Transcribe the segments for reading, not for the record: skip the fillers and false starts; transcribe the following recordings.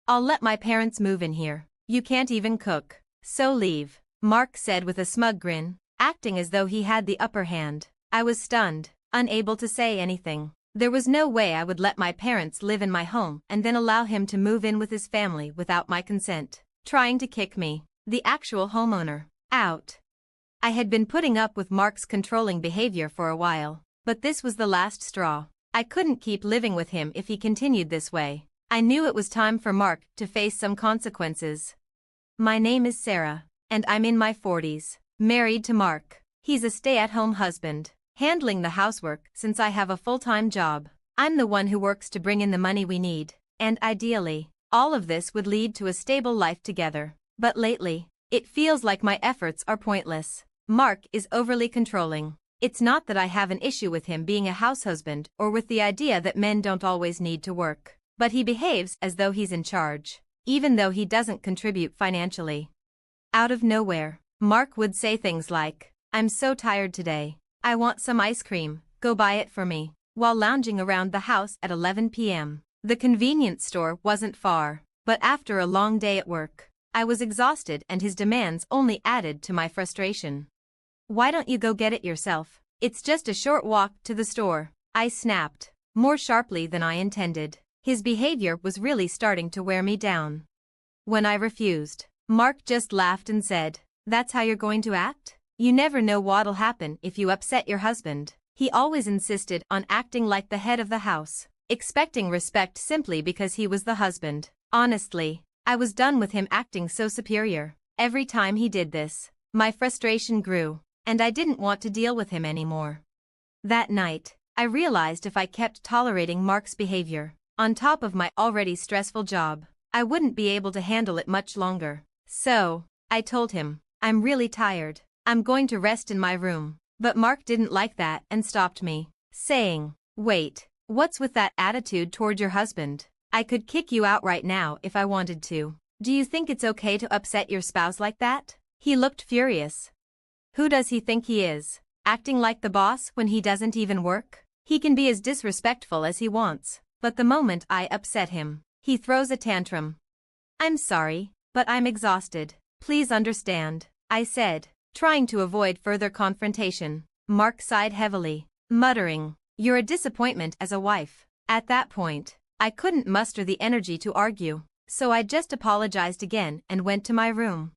I'll let my parents move in here. You can't even cook. So leave, Mark said with a smug grin, acting as though he had the upper hand. I was stunned, unable to say anything. There was no way I would let my parents live in my home and then allow him to move in with his family without my consent. Trying to kick me, the actual homeowner, out. I had been putting up with Mark's controlling behavior for a while, but this was the last straw. I couldn't keep living with him if he continued this way. I knew it was time for Mark to face some consequences. My name is Sarah, and I'm in my 40s, married to Mark. He's a stay-at-home husband, handling the housework since I have a full-time job. I'm the one who works to bring in the money we need, and ideally, all of this would lead to a stable life together. But lately, it feels like my efforts are pointless. Mark is overly controlling. It's not that I have an issue with him being a house husband or with the idea that men don't always need to work, but he behaves as though he's in charge, even though he doesn't contribute financially. Out of nowhere, Mark would say things like, "I'm so tired today. I want some ice cream, go buy it for me," while lounging around the house at 11 p.m. The convenience store wasn't far, but after a long day at work, I was exhausted and his demands only added to my frustration. "Why don't you go get it yourself? It's just a short walk to the store," I snapped, more sharply than I intended. His behavior was really starting to wear me down. When I refused, Mark just laughed and said, "That's how you're going to act? You never know what'll happen if you upset your husband." He always insisted on acting like the head of the house, expecting respect simply because he was the husband. Honestly, I was done with him acting so superior. Every time he did this, my frustration grew, and I didn't want to deal with him anymore. That night, I realized if I kept tolerating Mark's behavior, on top of my already stressful job, I wouldn't be able to handle it much longer. So, I told him, "I'm really tired. I'm going to rest in my room." But Mark didn't like that and stopped me, saying, "Wait, what's with that attitude toward your husband? I could kick you out right now if I wanted to. Do you think it's okay to upset your spouse like that?" He looked furious. Who does he think he is, acting like the boss when he doesn't even work? He can be as disrespectful as he wants, but the moment I upset him, he throws a tantrum. "I'm sorry, but I'm exhausted. Please understand," I said, trying to avoid further confrontation. Mark sighed heavily, muttering, "You're a disappointment as a wife." At that point, I couldn't muster the energy to argue, so I just apologized again and went to my room.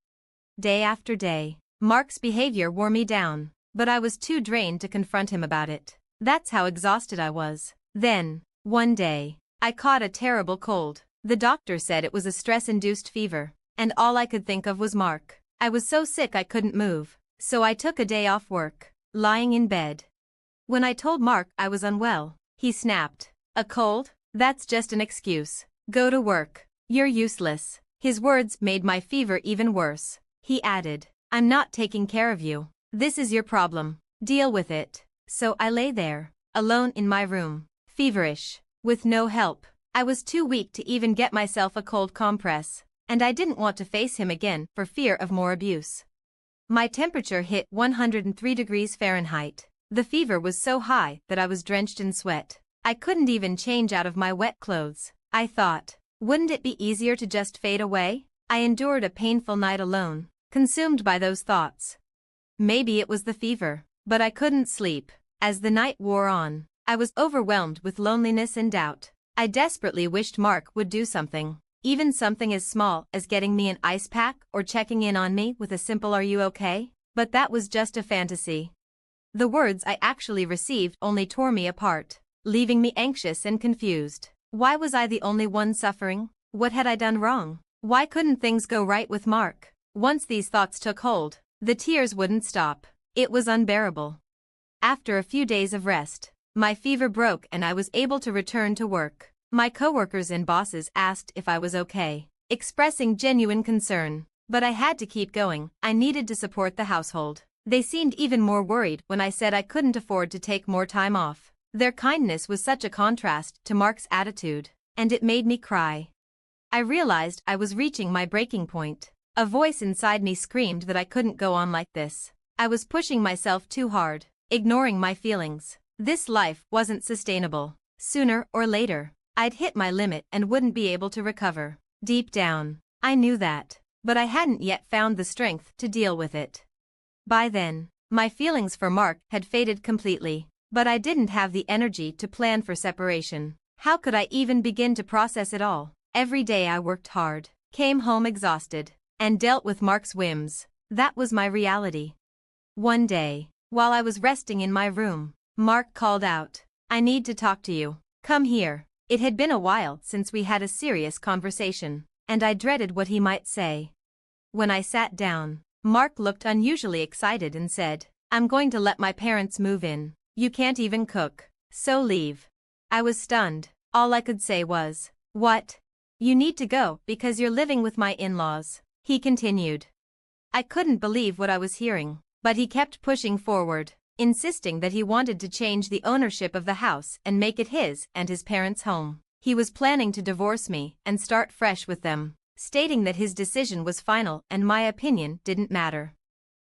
Day after day, Mark's behavior wore me down, but I was too drained to confront him about it. That's how exhausted I was. Then, one day, I caught a terrible cold. The doctor said it was a stress-induced fever, and all I could think of was Mark. I was so sick I couldn't move, so I took a day off work, lying in bed. When I told Mark I was unwell, he snapped, "A cold? That's just an excuse. Go to work. You're useless." His words made my fever even worse. He added, "I'm not taking care of you. This is your problem. Deal with it." So I lay there, alone in my room, feverish, with no help. I was too weak to even get myself a cold compress, and I didn't want to face him again for fear of more abuse. My temperature hit 103 degrees Fahrenheit. The fever was so high that I was drenched in sweat. I couldn't even change out of my wet clothes. I thought, wouldn't it be easier to just fade away? I endured a painful night alone, consumed by those thoughts. Maybe it was the fever, but I couldn't sleep. As the night wore on, I was overwhelmed with loneliness and doubt. I desperately wished Mark would do something, even something as small as getting me an ice pack or checking in on me with a simple "Are you okay?" But that was just a fantasy. The words I actually received only tore me apart, leaving me anxious and confused. Why was I the only one suffering? What had I done wrong? Why couldn't things go right with Mark? Once these thoughts took hold, the tears wouldn't stop. It was unbearable. After a few days of rest, my fever broke and I was able to return to work. My coworkers and bosses asked if I was okay, expressing genuine concern. But I had to keep going. I needed to support the household. They seemed even more worried when I said I couldn't afford to take more time off. Their kindness was such a contrast to Mark's attitude, and it made me cry. I realized I was reaching my breaking point. A voice inside me screamed that I couldn't go on like this. I was pushing myself too hard, ignoring my feelings. This life wasn't sustainable. Sooner or later, I'd hit my limit and wouldn't be able to recover. Deep down, I knew that, but I hadn't yet found the strength to deal with it. By then, my feelings for Mark had faded completely, but I didn't have the energy to plan for separation. How could I even begin to process it all? Every day I worked hard, came home exhausted, and dealt with Mark's whims. That was my reality. One day, while I was resting in my room, Mark called out, "I need to talk to you. Come here." It had been a while since we had a serious conversation, and I dreaded what he might say. When I sat down, Mark looked unusually excited and said, "I'm going to let my parents move in. You can't even cook, so leave." I was stunned. All I could say was, "What? You need to go because you're living with my in-laws," he continued. I couldn't believe what I was hearing, but he kept pushing forward, insisting that he wanted to change the ownership of the house and make it his and his parents' home. He was planning to divorce me and start fresh with them, stating that his decision was final and my opinion didn't matter.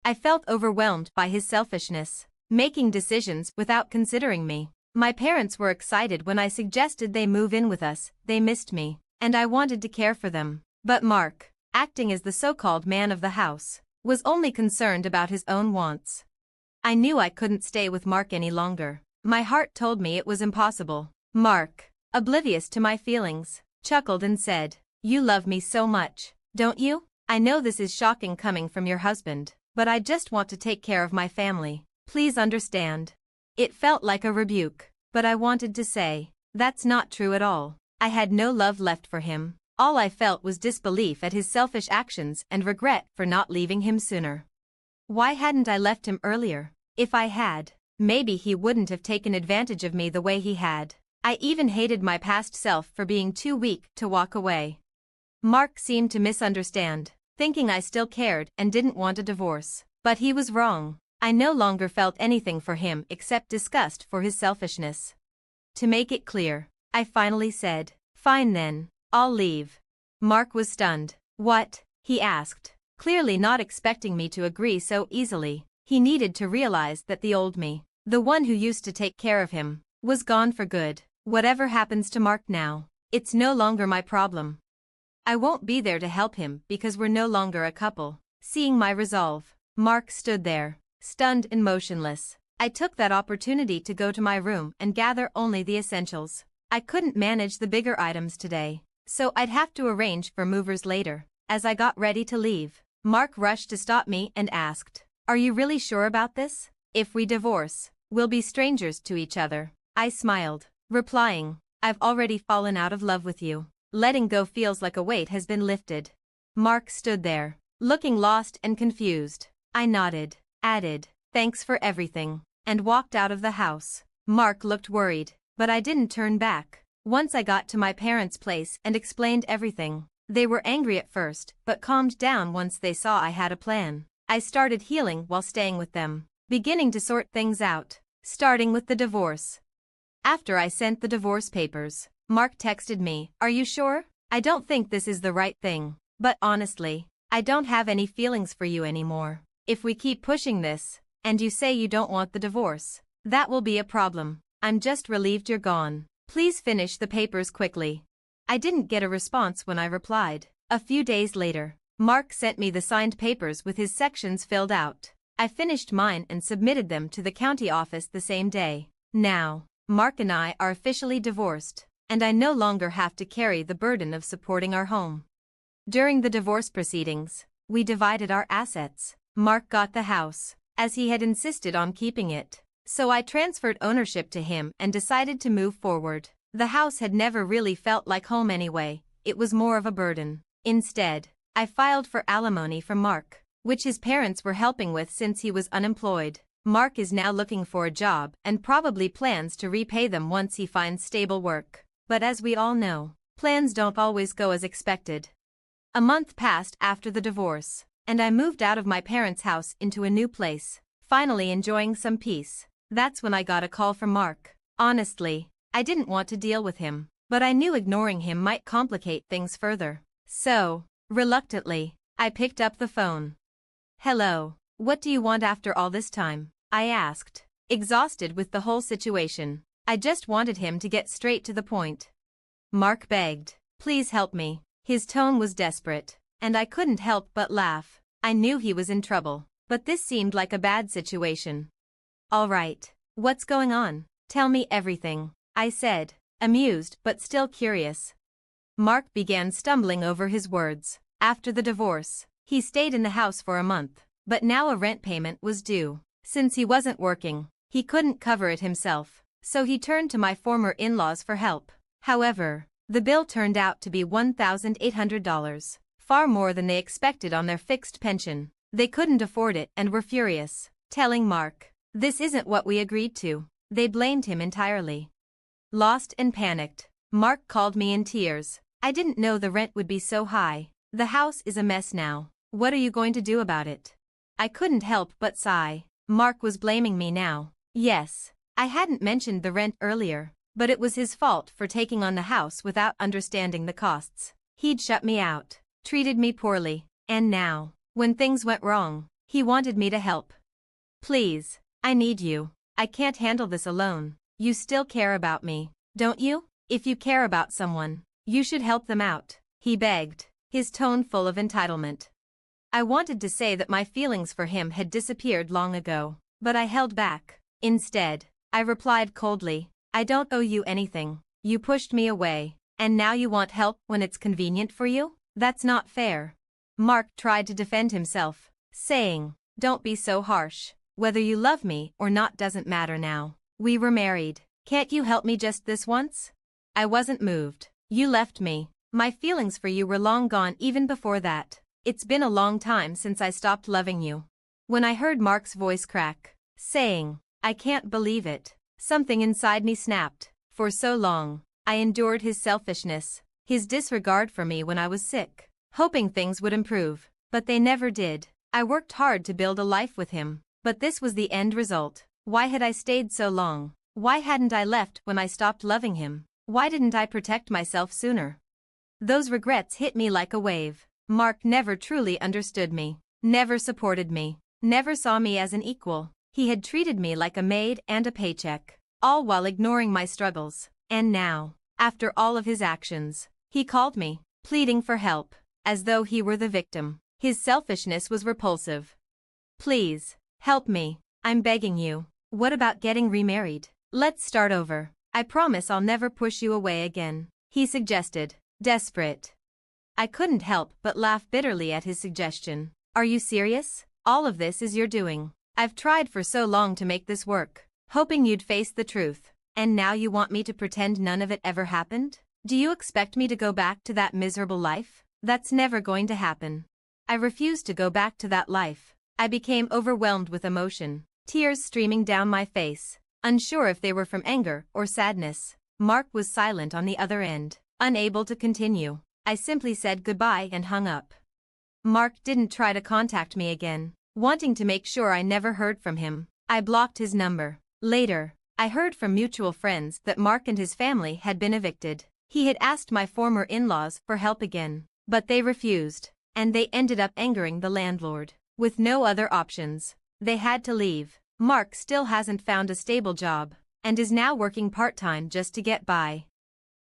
I felt overwhelmed by his selfishness, making decisions without considering me. My parents were excited when I suggested they move in with us. They missed me, and I wanted to care for them. But Mark, acting as the so-called man of the house, was only concerned about his own wants. I knew I couldn't stay with Mark any longer. My heart told me it was impossible. Mark, oblivious to my feelings, chuckled and said, "You love me so much, don't you? I know this is shocking coming from your husband, but I just want to take care of my family. Please understand." It felt like a rebuke, but I wanted to say, "That's not true at all." I had no love left for him. All I felt was disbelief at his selfish actions and regret for not leaving him sooner. Why hadn't I left him earlier? If I had, maybe he wouldn't have taken advantage of me the way he had. I even hated my past self for being too weak to walk away. Mark seemed to misunderstand, thinking I still cared and didn't want a divorce. But he was wrong. I no longer felt anything for him except disgust for his selfishness. To make it clear, I finally said, "Fine then, I'll leave." Mark was stunned. "What?" he asked, clearly not expecting me to agree so easily. He needed to realize that the old me, the one who used to take care of him, was gone for good. Whatever happens to Mark now, it's no longer my problem. I won't be there to help him because we're no longer a couple. Seeing my resolve, Mark stood there, stunned and motionless. I took that opportunity to go to my room and gather only the essentials. I couldn't manage the bigger items today, so I'd have to arrange for movers later. As I got ready to leave, Mark rushed to stop me and asked, "Are you really sure about this? If we divorce, we'll be strangers to each other." I smiled, replying, "I've already fallen out of love with you. Letting go feels like a weight has been lifted." Mark stood there, looking lost and confused. I nodded, added, "Thanks for everything," and walked out of the house. Mark looked worried, but I didn't turn back. Once I got to my parents' place and explained everything, they were angry at first but calmed down once they saw I had a plan. I started healing while staying with them, beginning to sort things out, starting with the divorce. After I sent the divorce papers, Mark texted me, "Are you sure? I don't think this is the right thing, but honestly, I don't have any feelings for you anymore. If we keep pushing this, and you say you don't want the divorce, that will be a problem. I'm just relieved you're gone. Please finish the papers quickly." I didn't get a response when I replied. A few days later, Mark sent me the signed papers with his sections filled out. I finished mine and submitted them to the county office the same day. Now, Mark and I are officially divorced, and I no longer have to carry the burden of supporting our home. During the divorce proceedings, we divided our assets. Mark got the house, as he had insisted on keeping it, so I transferred ownership to him and decided to move forward. The house had never really felt like home anyway, it was more of a burden. Instead, I filed for alimony from Mark, which his parents were helping with since he was unemployed. Mark is now looking for a job and probably plans to repay them once he finds stable work. But as we all know, plans don't always go as expected. A month passed after the divorce, and I moved out of my parents' house into a new place, finally enjoying some peace. That's when I got a call from Mark. Honestly, I didn't want to deal with him, but I knew ignoring him might complicate things further. So, reluctantly, I picked up the phone. "Hello, what do you want after all this time?" I asked, exhausted with the whole situation. I just wanted him to get straight to the point. Mark begged, "Please help me." His tone was desperate, and I couldn't help but laugh. I knew he was in trouble, but this seemed like a bad situation. All right, what's going on? Tell me everything, I said, amused but still curious. Mark began stumbling over his words. After the divorce, he stayed in the house for a month, but now a rent payment was due. Since he wasn't working, he couldn't cover it himself, so he turned to my former in-laws for help. However, the bill turned out to be $1,800, far more than they expected on their fixed pension. They couldn't afford it and were furious, telling Mark, "This isn't what we agreed to." They blamed him entirely. Lost and panicked, Mark called me in tears. "I didn't know the rent would be so high. The house is a mess now. What are you going to do about it?" I couldn't help but sigh. Mark was blaming me now. Yes, I hadn't mentioned the rent earlier, but it was his fault for taking on the house without understanding the costs. He'd shut me out, treated me poorly, and now, when things went wrong, he wanted me to help. "Please, I need you. I can't handle this alone. You still care about me, don't you? If you care about someone, you should help them out," he begged, his tone full of entitlement. I wanted to say that my feelings for him had disappeared long ago, but I held back. Instead, I replied coldly, "I don't owe you anything. You pushed me away, and now you want help when it's convenient for you? That's not fair." Mark tried to defend himself, saying, "Don't be so harsh. Whether you love me or not doesn't matter now. We were married. Can't you help me just this once?" I wasn't moved. "You left me. My feelings for you were long gone even before that. It's been a long time since I stopped loving you." When I heard Mark's voice crack, saying, "I can't believe it," something inside me snapped. For so long, I endured his selfishness, his disregard for me when I was sick, hoping things would improve, but they never did. I worked hard to build a life with him, but this was the end result. Why had I stayed so long? Why hadn't I left when I stopped loving him? Why didn't I protect myself sooner? Those regrets hit me like a wave. Mark never truly understood me, never supported me, never saw me as an equal. He had treated me like a maid and a paycheck, all while ignoring my struggles. And now, after all of his actions, he called me, pleading for help, as though he were the victim. His selfishness was repulsive. "Please, help me. I'm begging you. What about getting remarried? Let's start over. I promise I'll never push you away again," he suggested, desperate. I couldn't help but laugh bitterly at his suggestion. "Are you serious? All of this is your doing. I've tried for so long to make this work, hoping you'd face the truth, and now you want me to pretend none of it ever happened? Do you expect me to go back to that miserable life? That's never going to happen." I refused to go back to that life. I became overwhelmed with emotion, tears streaming down my face, unsure if they were from anger or sadness. Mark was silent on the other end, unable to continue. I simply said goodbye and hung up. Mark didn't try to contact me again, wanting to make sure I never heard from him. I blocked his number. Later, I heard from mutual friends that Mark and his family had been evicted. He had asked my former in-laws for help again, but they refused, and they ended up angering the landlord. With no other options, they had to leave. Mark still hasn't found a stable job, and is now working part-time just to get by.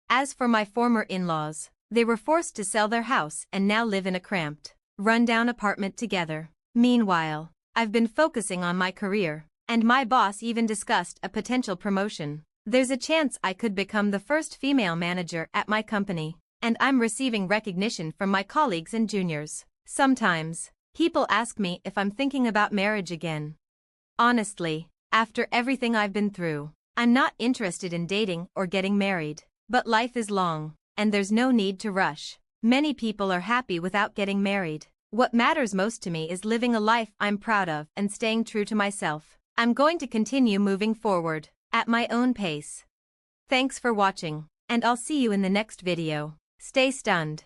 As for my former in-laws, they were forced to sell their house and now live in a cramped, run-down apartment together. Meanwhile, I've been focusing on my career, and my boss even discussed a potential promotion. There's a chance I could become the first female manager at my company, and I'm receiving recognition from my colleagues and juniors. Sometimes, people ask me if I'm thinking about marriage again. Honestly, after everything I've been through, I'm not interested in dating or getting married. But life is long, and there's no need to rush. Many people are happy without getting married. What matters most to me is living a life I'm proud of and staying true to myself. I'm going to continue moving forward, at my own pace. Thanks for watching, and I'll see you in the next video. Stay stunned.